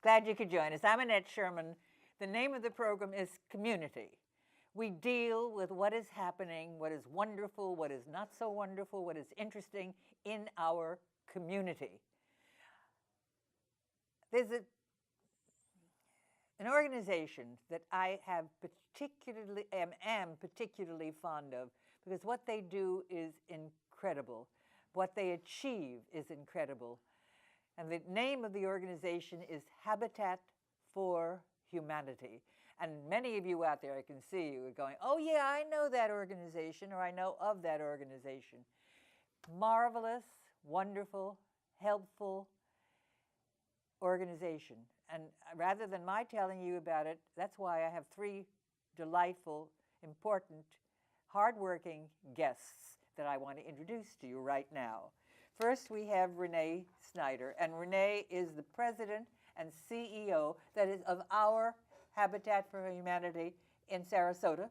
Glad you could join us. I'm Annette Sherman. The name of the program is Community. We deal with what is happening, what is wonderful, what is not so wonderful, what is interesting in our community. There's an organization that I have am particularly fond of because what they do is incredible. What they achieve is incredible. And the name of the organization is Habitat for Humanity. And many of you out there, I can see you, are going, oh yeah, I know that organization, or I know of that organization. Marvelous, wonderful, helpful organization. And rather than my telling you about it, that's why I have three delightful, important, hardworking guests that I want to introduce to you right now. First, we have Renee Snyder, and Renee is the president and CEO, that is, of our Habitat for Humanity in Sarasota.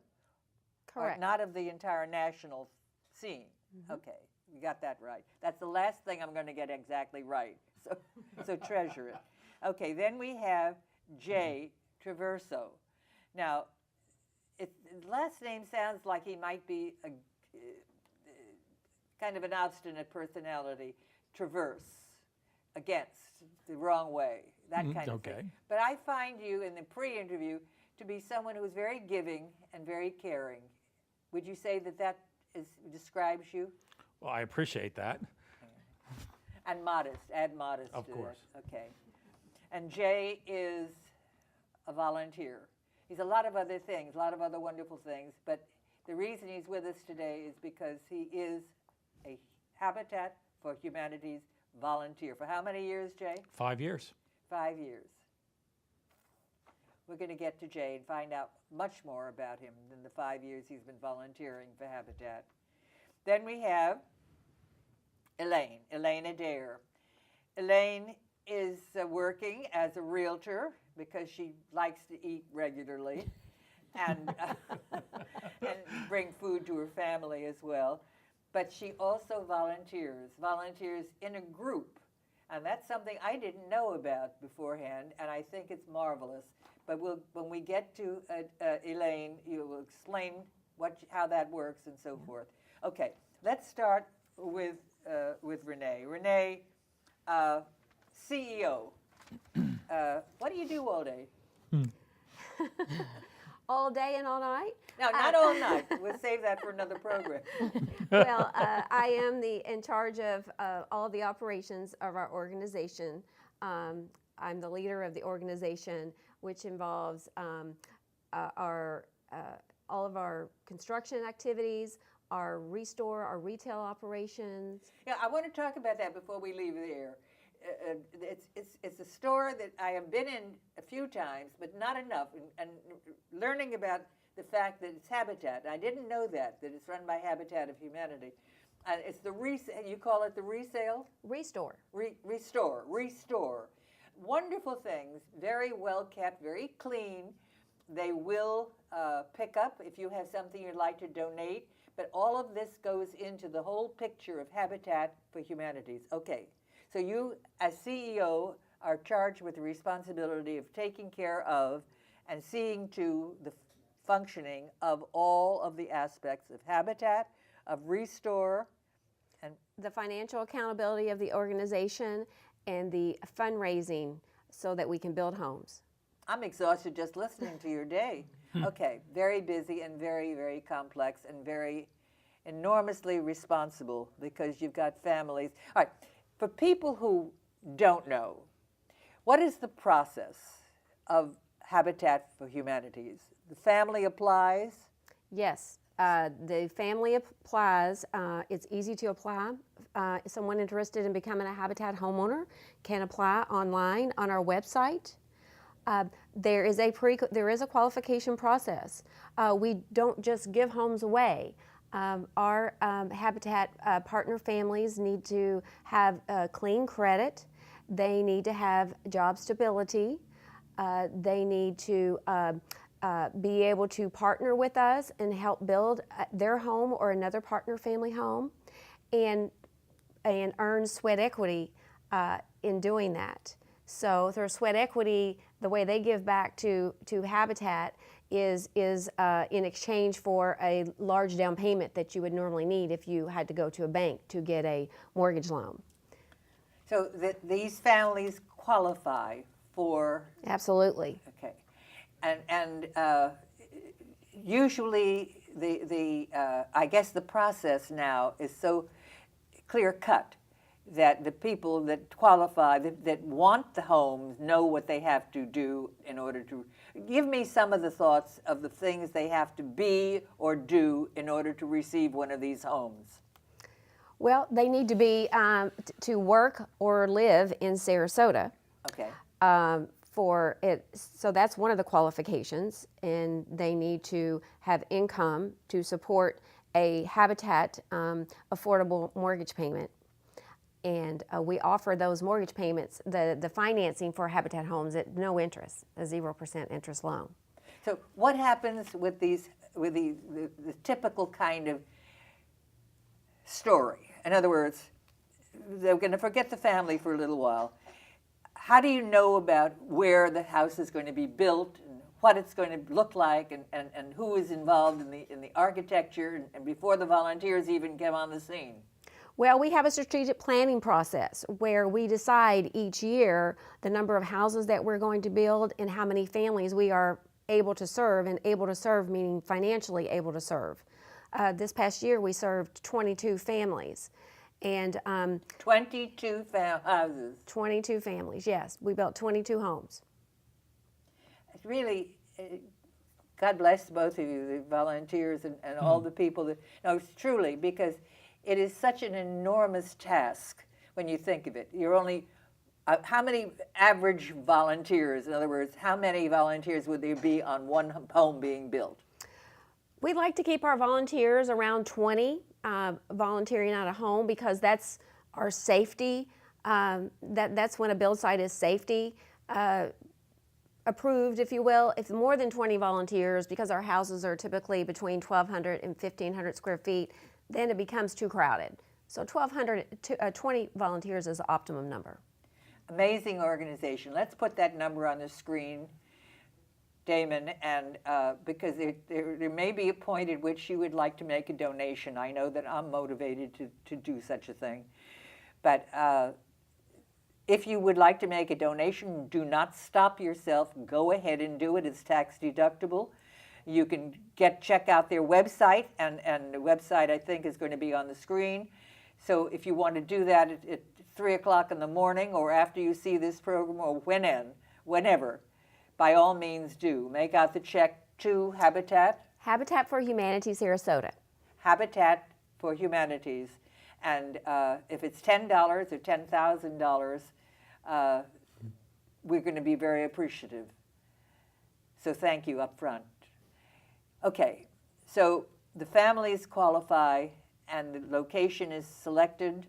Correct. Not of the entire national scene. Mm-hmm. Okay, you got that right. That's the last thing I'm going to get exactly right, so treasure it. Okay, then we have Jay Traverso. Now, his last name sounds like he might be a kind of an obstinate personality. Traverse, against, the wrong way, that kind of thing. But I find you in the pre-interview to be someone who is very giving and very caring. Would you say that describes you? Well, I appreciate that. And modest, add modest to Of course. that. Okay. And Jay is a volunteer. He's a lot of other things, a lot of other wonderful things, but the reason he's with us today is because he is a Habitat for Humanity's volunteer. For how many years, Jay? 5 years. 5 years. We're going to get to Jay and find out much more about him than the 5 years he's been volunteering for Habitat. Then we have Elaine Adair. Elaine is working as a realtor because she likes to eat regularly and bring food to her family as well. But she also volunteers in a group. And that's something I didn't know about beforehand, and I think it's marvelous. But when we get to Elaine, you will explain how that works and so forth. Okay, let's start with Renee. Renee, CEO. What do you do all day? All day and all night? No, not all night. We'll save that for another program. Well, I am in charge of all the operations of our organization. I'm the leader of the organization, which involves all of our construction activities, our retail operations. Yeah, I want to talk about that before we leave the air. It's a store that I have been in a few times, but not enough, and learning about the fact that it's Habitat. I didn't know that it's run by Habitat of Humanity. It's the you call it the resale? Restore. Restore. Wonderful things, very well kept, very clean. They will pick up if you have something you'd like to donate, but all of this goes into the whole picture of Habitat for Humanities. Okay. So you, as CEO, are charged with the responsibility of taking care of and seeing to the functioning of all of the aspects of Habitat, of Restore, and the financial accountability of the organization and the fundraising so that we can build homes. I'm exhausted just listening to your day. Okay, very busy and very, very complex and very enormously responsible because you've got families. All right. For people who don't know, what is the process of Habitat for Humanities? The family applies? Yes, the family applies. It's easy to apply. Someone interested in becoming a Habitat homeowner can apply online on our website. There is a qualification process. We don't just give homes away. Our Habitat partner families need to have clean credit. They need to have job stability. They need to be able to partner with us and help build their home or another partner family home, and earn sweat equity in doing that. So through sweat equity, the way they give back to Habitat is in exchange for a large down payment that you would normally need if you had to go to a bank to get a mortgage loan. So these families qualify for, Absolutely. okay. And usually I guess the process now is so clear cut that the people that qualify, that want the homes, know what they have to do in order to. Give me some of the thoughts of the things they have to be or do in order to receive one of these homes. Well, they need to be to work or live in Sarasota. Okay. For it, so that's one of the qualifications, and they need to have income to support a Habitat affordable mortgage payment. And we offer those mortgage payments, the financing for Habitat homes at no interest, a 0% interest loan. So what happens with these, with the typical kind of story? In other words, they're going to forget the family for a little while. How do you know about where the house is going to be built and what it's going to look like and who is involved in the architecture and before the volunteers even come on the scene? Well, we have a strategic planning process where we decide each year the number of houses that we're going to build and how many families we are able to serve, and able to serve meaning financially able to serve. This past year we served 22 families. And 22 houses. 22 families, yes. We built 22 homes. It's really, God bless both of you, the volunteers and all the people that, no, it's truly, because it is such an enormous task when you think of it. You're only, how many average volunteers, in other words, how many volunteers would there be on one home being built? We like to keep our volunteers around 20 volunteering at a home, because that's our safety. That's when a build site is safety approved, if you will. If more than 20 volunteers, because our houses are typically between 1,200 and 1,500 square feet, then it becomes too crowded. So 20 volunteers is the optimum number. Amazing organization. Let's put that number on the screen, Damon, and because there may be a point at which you would like to make a donation. I know that I'm motivated to do such a thing. But if you would like to make a donation, do not stop yourself. Go ahead and do it. It's tax deductible. You can check out their website, and the website, I think, is going to be on the screen. So if you want to do that at 3 o'clock in the morning, or after you see this program, or whenever, by all means do. Make out the check to Habitat. Habitat for Humanity, Sarasota. Habitat for Humanities. And if it's $10 or $10,000, we're going to be very appreciative. So thank you up front. Okay, so the families qualify and the location is selected,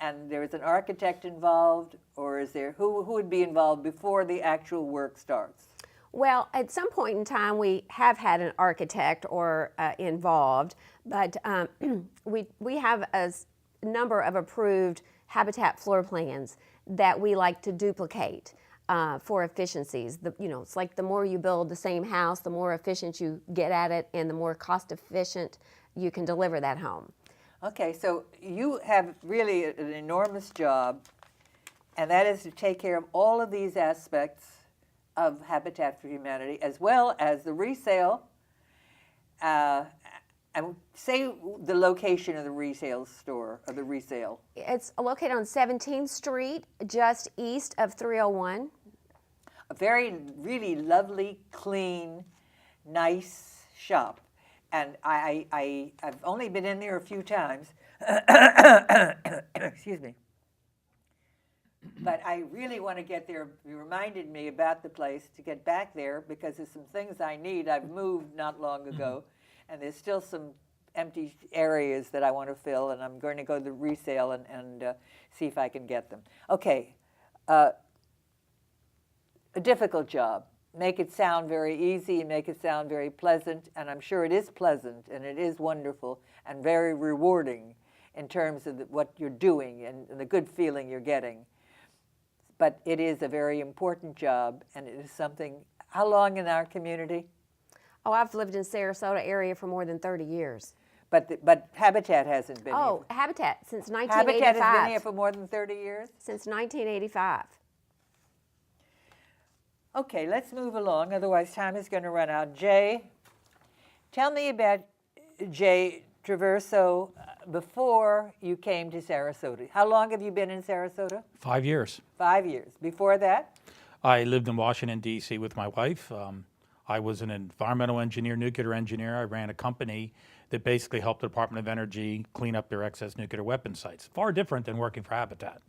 and there's an architect involved, or is there, who would be involved before the actual work starts? Well, at some point in time, we have had an architect or involved, but we have a number of approved Habitat floor plans that we like to duplicate for efficiencies. It's like the more you build the same house, the more efficient you get at it, and the more cost efficient you can deliver that home. Okay, so you have really an enormous job, and that is to take care of all of these aspects of Habitat for Humanity, as well as the resale. And say the location of the resale store, or the resale. It's located on 17th Street, just east of 301. A very, really lovely, clean, nice shop. And I've only been in there a few times. Excuse me. But I really want to get there. You reminded me about the place to get back there, because there's some things I need. I've moved not long ago, and there's still some empty areas that I want to fill, and I'm going to go to the resale and see if I can get them. Okay, a difficult job. Make it sound very easy, make it sound very pleasant, and I'm sure it is pleasant, and it is wonderful, and very rewarding in terms of what you're doing and the good feeling you're getting. but it is a very important job, and it is something. How long in our community? Oh, I've lived in Sarasota area for more than 30 years. But Habitat hasn't been Oh, here. Habitat since Habitat 1985. has been here for more than 30 years? Since 1985. Okay, let's move along, otherwise time is going to run out. Jay, tell me about Jay Traverso before you came to Sarasota. How long have you been in Sarasota? 5 years. 5 years. Before that? I lived in Washington, D.C. with my wife. I was an environmental engineer, nuclear engineer. I ran a company that basically helped the Department of Energy clean up their excess nuclear weapon sites. Far different than working for Habitat.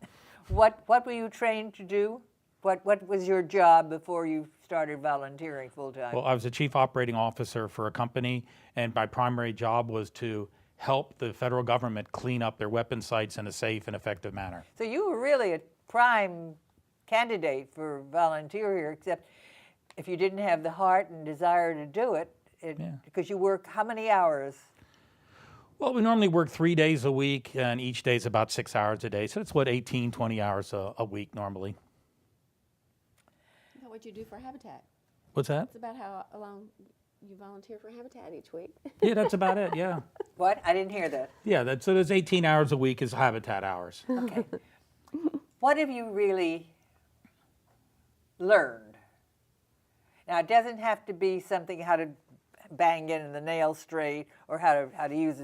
What were you trained to do? What was your job before you started volunteering full-time? Well, I was a chief operating officer for a company, and my primary job was to help the federal government clean up their weapon sites in a safe and effective manner. So you were really a prime candidate for volunteer here, except if you didn't have the heart and desire to do it, because you work how many hours? Well, we normally work 3 days a week, and each day is about 6 hours a day. So it's 18, 20 hours a week normally. Is that what you do for Habitat? What's that? It's about how long you volunteer for Habitat each week. Yeah, that's about it, yeah. What? I didn't hear that. Yeah, so there's 18 hours a week is Habitat hours. Okay. What have you really learned? Now, it doesn't have to be something how to bang in the nail straight or how to use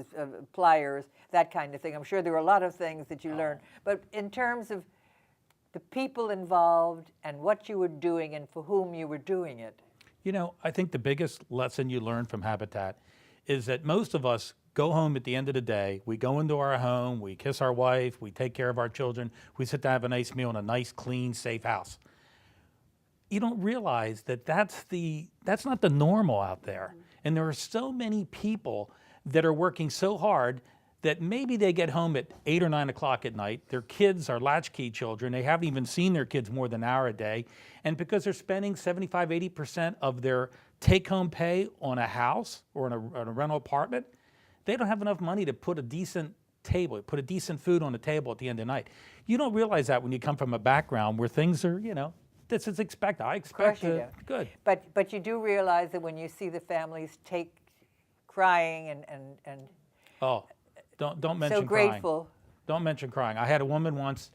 pliers, that kind of thing. I'm sure there were a lot of things that you learned. But in terms of the people involved and what you were doing and for whom you were doing it. You know, I think the biggest lesson you learn from Habitat is that most of us go home at the end of the day, we go into our home, we kiss our wife, we take care of our children, we sit to have a nice meal in a nice, clean, safe house. You don't realize that that's not the normal out there. And there are so many people that are working so hard that maybe they get home at 8 or 9 o'clock at night. Their kids are latchkey children. They haven't even seen their kids more than an hour a day. And because they're spending 75, 80% of their take-home pay on a house or on a rental apartment, they don't have enough money to put a decent table, put a decent food on the table at the end of the night. You don't realize that when you come from a background where things are, this is expected. I expect it. Good. But you do realize that when you see the families crying and Oh, don't mention so grateful. crying. Don't mention crying. I had a woman once.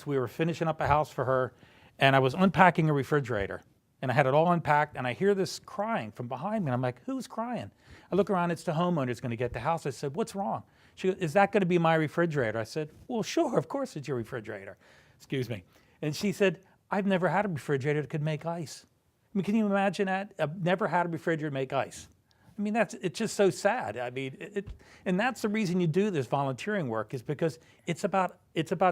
We were finishing up a house for her, and I was unpacking a refrigerator, and I had it all unpacked, and I hear this crying from behind me. And I'm like, who's crying? I look around. It's the homeowner's going to get the house. I said, what's wrong? She goes, is that going to be my refrigerator? I said, well, sure, of course it's your refrigerator. Excuse me. And she said, I've never had a refrigerator that could make ice. I mean, can you imagine that? I've never had a refrigerator make ice. I mean, it's just so sad. I mean, and that's the reason you do this volunteering work, is because it's about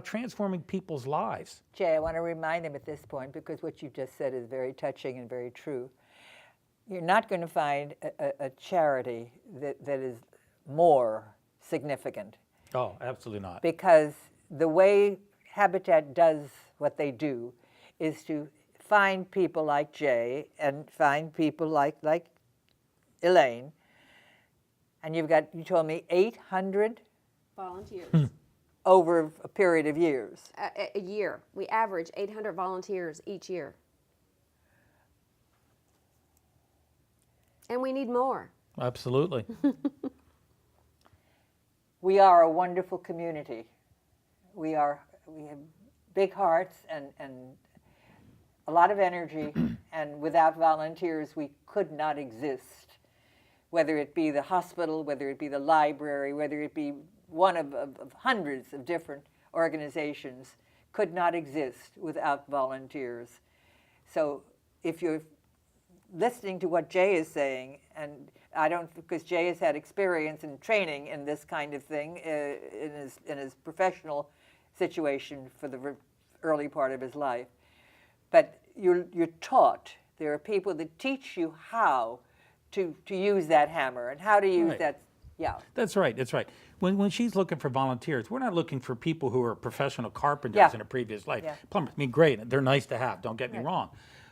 transforming people's lives. Jay, I want to remind him at this point, because what you just said is very touching and very true. You're not going to find a charity that is more significant. Oh, absolutely not. Because the way Habitat does what they do is to find people like Jay and find people like Elaine, and you told me 800 Volunteers. over a period of years. A year. We average 800 volunteers each year. And we need more. Absolutely. We are a wonderful community. We have big hearts and a lot of energy, and without volunteers we could not exist, whether it be the hospital, whether it be the library, whether it be one of hundreds of different organizations, could not exist without volunteers. So if you're listening to what Jay is saying, and I don't, because Jay has had experience and training in this kind of thing in his professional situation for the early part of his life, but you're taught. There are people that teach you how to use that hammer and how to use that. Yeah. That's right. That's right. When she's looking for volunteers, we're not looking for people who are professional carpenters in a previous life. Yeah. Plumbers, I mean, great. They're nice to have. Don't get me wrong.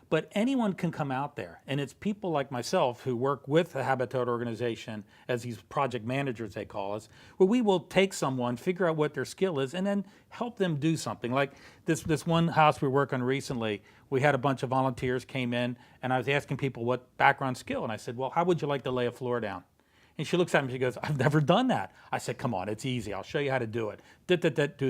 But anyone can come out there, and it's people like myself who work with the Habitat organization as these project managers, they call us, where we will take someone, figure out what their skill is, and then help them do something. Like this one house we work on recently, we had a bunch of volunteers came in, and I was asking people what background skill, and I said, well, how would you like to lay a floor down? And she looks at me, she goes, I've never done that. I said, come on, it's easy. I'll show you how to do it. Do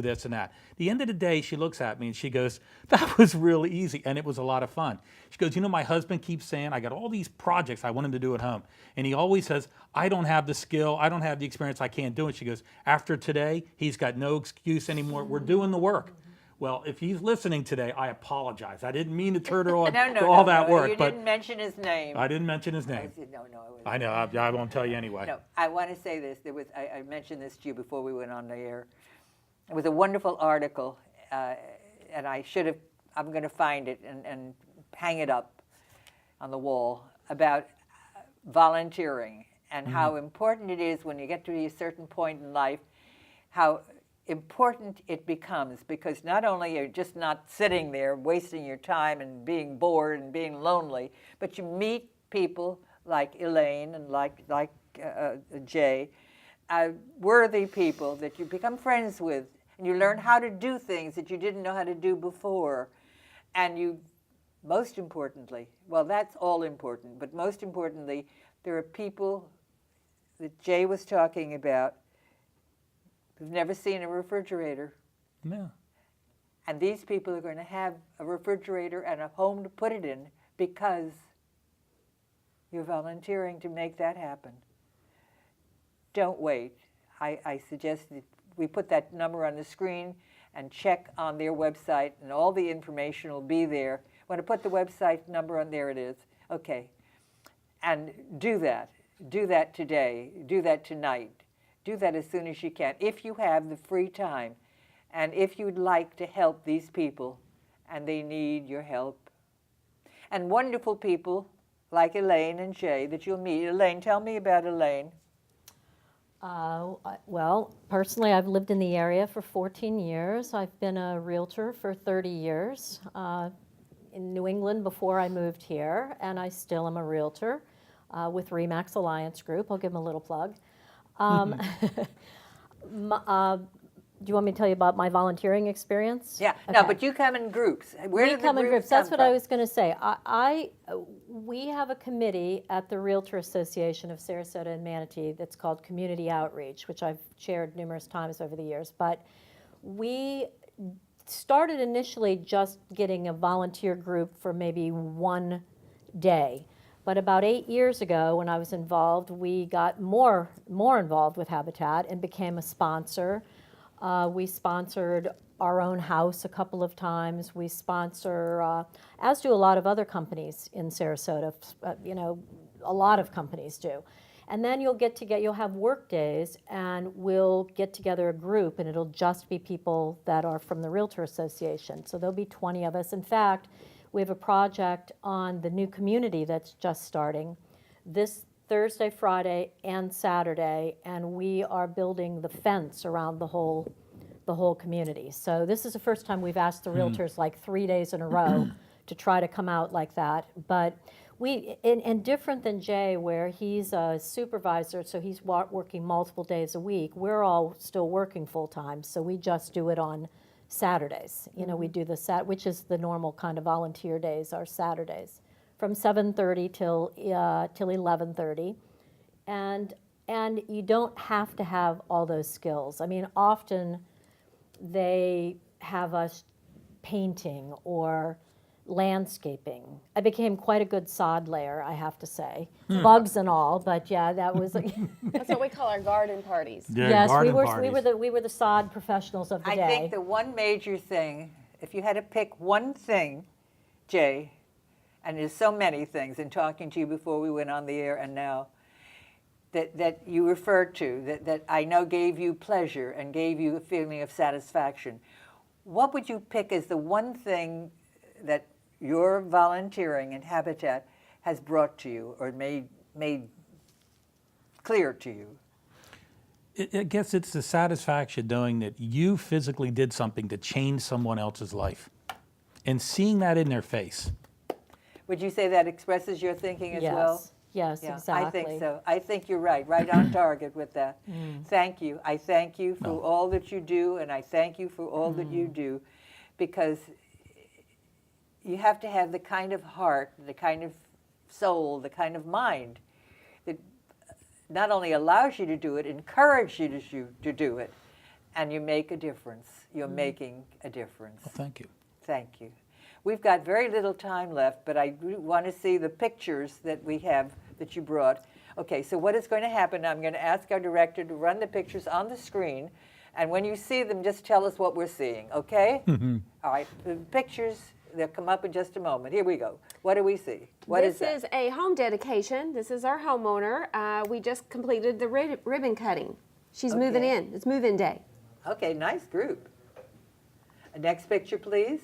this and that. At the end of the day, she looks at me and she goes, that was really easy, and it was a lot of fun. She goes, you know, my husband keeps saying, I got all these projects I want him to do at home. And he always says, I don't have the skill, I don't have the experience, I can't do it. She goes, after today, he's got no excuse anymore. We're doing the work. Well, if he's listening today, I apologize. I didn't mean to turn her on to all that work. You didn't mention his name. I didn't mention his name. I said, no, I know, I won't tell you anyway. No, I want to say this. I mentioned this to you before we went on the air. It was a wonderful article, and I'm going to find it and hang it up on the wall about volunteering and how important it is when you get to a certain point in life, how important it becomes, because not only you're just not sitting there wasting your time and being bored and being lonely, but you meet people like Elaine and like Jay, worthy people that you become friends with, and you learn how to do things that you didn't know how to do before. And you, most importantly, well, that's all important, but most importantly, there are people that Jay was talking about who've never seen a refrigerator. Yeah. And these people are going to have a refrigerator and a home to put it in because you're volunteering to make that happen. Don't wait. I suggest that we put that number on the screen and check on their website, and all the information will be there. Want to put the website number on? There it is. Okay. And do that. Do that today. Do that tonight. Do that as soon as you can, if you have the free time, and if you'd like to help these people, and they need your help. And wonderful people like Elaine and Jay that you'll meet. Elaine, tell me about Elaine. Well, personally, I've lived in the area for 14 years. I've been a realtor for 30 years in New England before I moved here, and I still am a realtor with RE/MAX Alliance Group. I'll give them a little plug. Do you want me to tell you about my volunteering experience? Yeah, Okay. no, but you come in groups. Where do the come in groups. come That's what I from? was going to say. We have a committee at the Realtor Association of Sarasota and Manatee that's called Community Outreach, which I've chaired numerous times over the years. But we started initially just getting a volunteer group for maybe one day. But about 8 years ago, when I was involved, we got more involved with Habitat and became a sponsor. We sponsored our own house a couple of times. We sponsor, as do a lot of other companies in Sarasota. A lot of companies do. And then you'll have work days, and we'll get together a group, and it'll just be people that are from the Realtor Association. So there'll be 20 of us. In fact, we have a project on the new community that's just starting this Thursday, Friday, and Saturday, and we are building the fence around the whole community. So this is the first time we've asked the realtors like 3 days in a row to try to come out like that. But and different than Jay, where he's a supervisor, so he's working multiple days a week, we're all still working full time, so we just do it on Saturdays. We do which is the normal kind of volunteer days, are Saturdays, from 7:30 till 11:30, and you don't have to have all those skills. I mean, often they have us painting or landscaping. I became quite a good sod layer, I have to say, bugs and all. But yeah, that was. That's what we call our garden parties. Yeah, yes, garden we parties. were the sod professionals of the day. I think the one major thing, if you had to pick one thing, Jay, and there's so many things in talking to you before we went on the air and now, that you referred to, that I know gave you pleasure and gave you a feeling of satisfaction, what would you pick as the one thing that your volunteering in Habitat has brought to you or made clear to you? I guess it's the satisfaction knowing that you physically did something to change someone else's life and seeing that in their face. Would you say that expresses your thinking as well? Yes, Yeah, exactly. I think so. I think you're right on target with that. Thank you. I thank you for No. all that you do, and I thank you for all that you do, because you have to have the kind of heart, the kind of soul, the kind of mind that not only allows you to do it, encourages you to do it, and you make a difference. You're making a difference. Well, thank you. Thank you. We've got very little time left, but I want to see the pictures that we have that you brought. Okay, so what is going to happen, I'm going to ask our director to run the pictures on the screen, and when you see them, just tell us what we're seeing, okay? All right, the pictures, they'll come up in just a moment. Here we go. What do we see? What This that? is a home dedication. This is our homeowner. We just completed the ribbon cutting. She's moving Okay. in. It's move-in day. Okay, nice group. Next picture, please.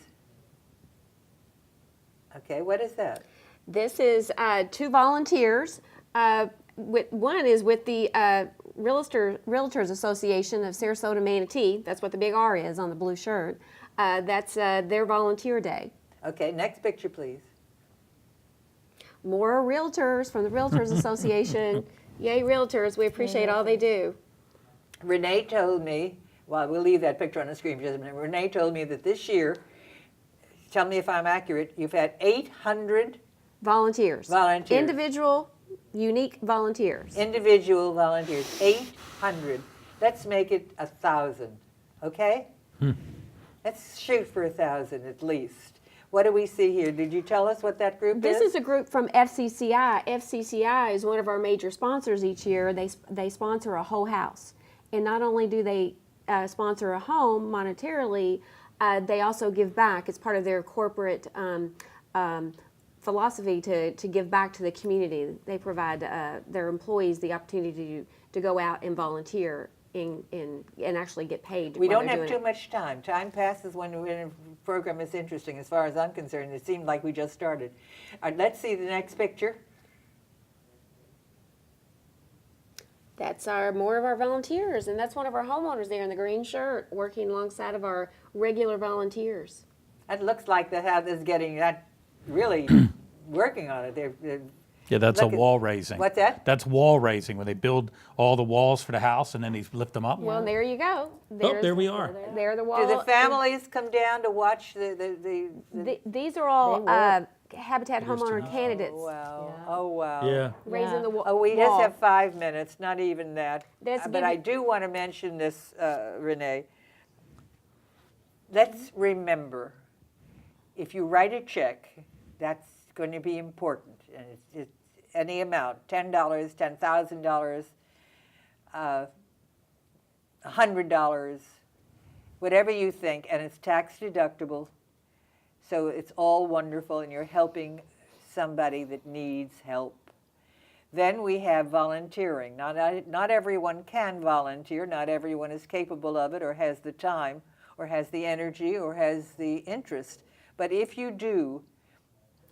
Okay, what is that? This is 2 volunteers. One is with the Realtors Association of Sarasota Manatee. That's what the big R is on the blue shirt. That's their volunteer day. Okay, next picture, please. More realtors from the Realtors Association. Yay, realtors. We appreciate all they do. Renee told me, well, we'll leave that picture on the screen for just a minute. Renee told me that this year, tell me if I'm accurate, you've had 800 Volunteers. Volunteers. Individual, unique volunteers. individual volunteers. 800. Let's make it 1,000, okay? Let's shoot for 1,000 at least. What do we see here? Did you tell us what that group This is? is a group from FCCI. FCCI is one of our major sponsors each year. They sponsor a whole house. And not only do they sponsor a home monetarily, they also give back. It's part of their corporate philosophy to give back to the community. They provide their employees the opportunity to go out and volunteer and actually get paid. We while don't they're have doing too much time. Time passes when a program is interesting, as far as I'm concerned. It seemed like we just started. All right, let's see the next picture. That's more of our volunteers, and that's one of our homeowners there in the green shirt, working alongside of our regular volunteers. It looks like the house is getting that really working on it. They're Yeah, that's a Look at- wall raising. What's that? That's wall raising, when they build all the walls for the house and then they lift them up. Well, there you go. There we are. There the wall. Do the families come down to watch the These are all Habitat There's homeowner too much. candidates wow. Yeah. Oh, wow. Yeah. raising the wall. Oh, we just have 5 minutes, not even that. Let's But give I you- do want to mention this, Renee. Let's remember, if you write a check, that's going to be important. And it's any amount, $10, $10,000, $100, whatever you think, and it's tax deductible. So it's all wonderful, and you're helping somebody that needs help. Then we have volunteering. Not everyone can volunteer. Not everyone is capable of it, or has the time, or has the energy, or has the interest. But if you do,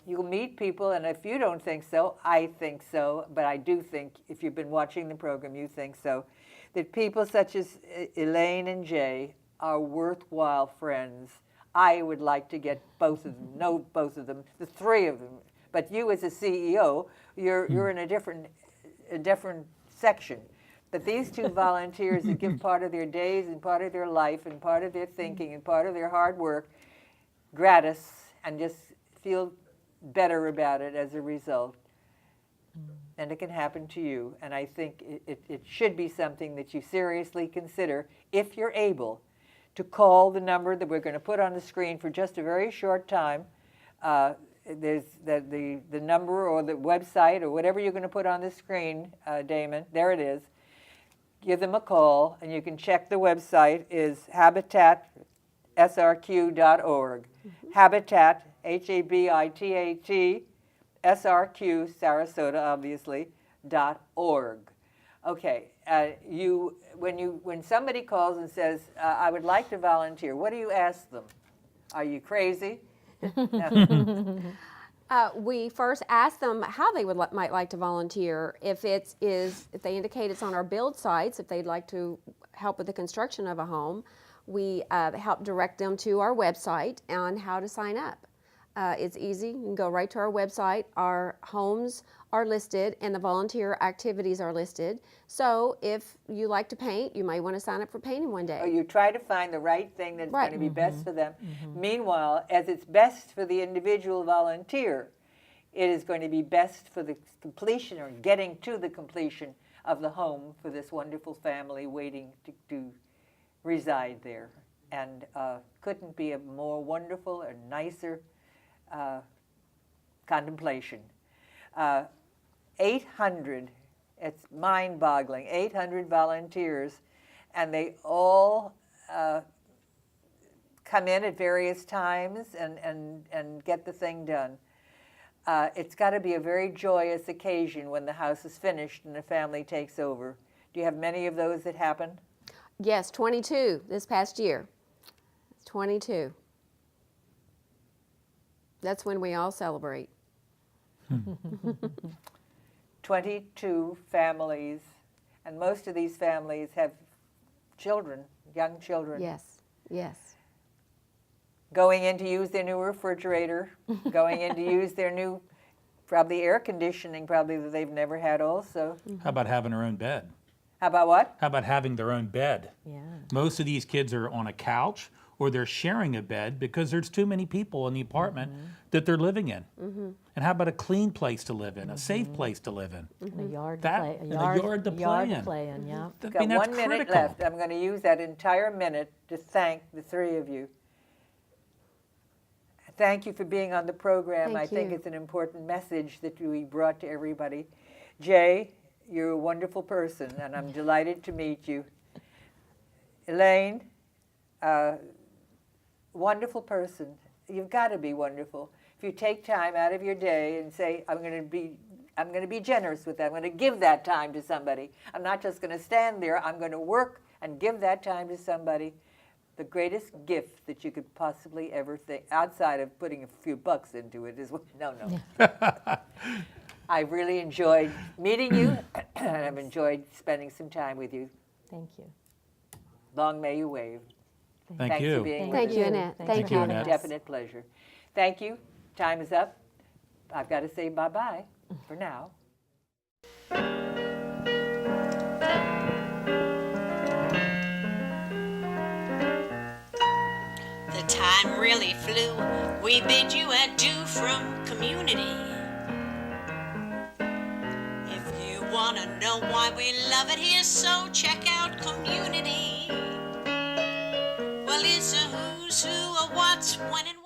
you'll meet people, and if you don't think so, I think so. But I do think, if you've been watching the program, you think so, that people such as Elaine and Jay are worthwhile friends. I would like to get both of them, know both of them, the three of them. But you as a CEO, you're in a different section. But these two volunteers that give part of their days and part of their life and part of their thinking and part of their hard work gratis, and just feel better about it as a result. And it can happen to you. And I think it should be something that you seriously consider, if you're able, to call the number that we're going to put on the screen for just a very short time. There's the number or the website or whatever you're going to put on the screen, Damon. There it is. Give them a call, and you can check the website is habitatsrq.org. Habitat, Habitat, SRQ, Sarasota, obviously, .org. Okay, when somebody calls and says, I would like to volunteer, what do you ask them? Are you crazy? No. We first ask them how they might like to volunteer. If they indicate it's on our build sites, if they'd like to help with the construction of a home, we help direct them to our website on how to sign up. It's easy. You can go right to our website. Our homes are listed and the volunteer activities are listed. So if you like to paint, you might want to sign up for painting one day. Or you try to find the right thing that's Right. going to be best for them. Meanwhile, as it's best for the individual volunteer, it is going to be best for the completion or getting to the completion of the home for this wonderful family waiting to reside there. And couldn't be a more wonderful or nicer contemplation. 800, it's mind-boggling, 800 volunteers, and they all come in at various times and get the thing done. It's got to be a very joyous occasion when the house is finished and the family takes over. Do you have many of those that happen? Yes, 22 this past year. 22. That's when we all celebrate. 22 families, and most of these families have children, young children. Yes, yes. Going in to use their new refrigerator, going in to use their new, probably air conditioning, probably that they've never had also. How about having their own bed? How about what? How about having their own bed? Yeah. Most of these kids are on a couch or they're sharing a bed because there's too many people in the apartment that they're living in. And how about a clean place to live in, a safe place to live in? A yard That- to play, and a yard to play in. play in, yeah. I Got mean, that's 1 minute critical. left. I'm going to use that entire minute to thank the three of you. Thank you for being on the program. Thank I think you. it's an important message that we brought to everybody. Jay, you're a wonderful person, and I'm delighted to meet you. Elaine, wonderful person. You've got to be wonderful. If you take time out of your day and say, I'm going to be generous with that. I'm going to give that time to somebody. I'm not just going to stand there. I'm going to work and give that time to somebody. The greatest gift that you could possibly ever think, outside of putting a few bucks into it, is no. I've really enjoyed meeting you, and I've enjoyed spending some time with you. Thank you. Long may you wave. Thank Thanks you. for being with Thank us. you, Annette. Thanks Thank for you, having Annette. us. Definite pleasure. Thank you. Time is up. I've got to say bye-bye for now. The time really flew. We bid you adieu from community. If you want to know why we love it here, so check out Community. Well, it's a who's who of what's, when, and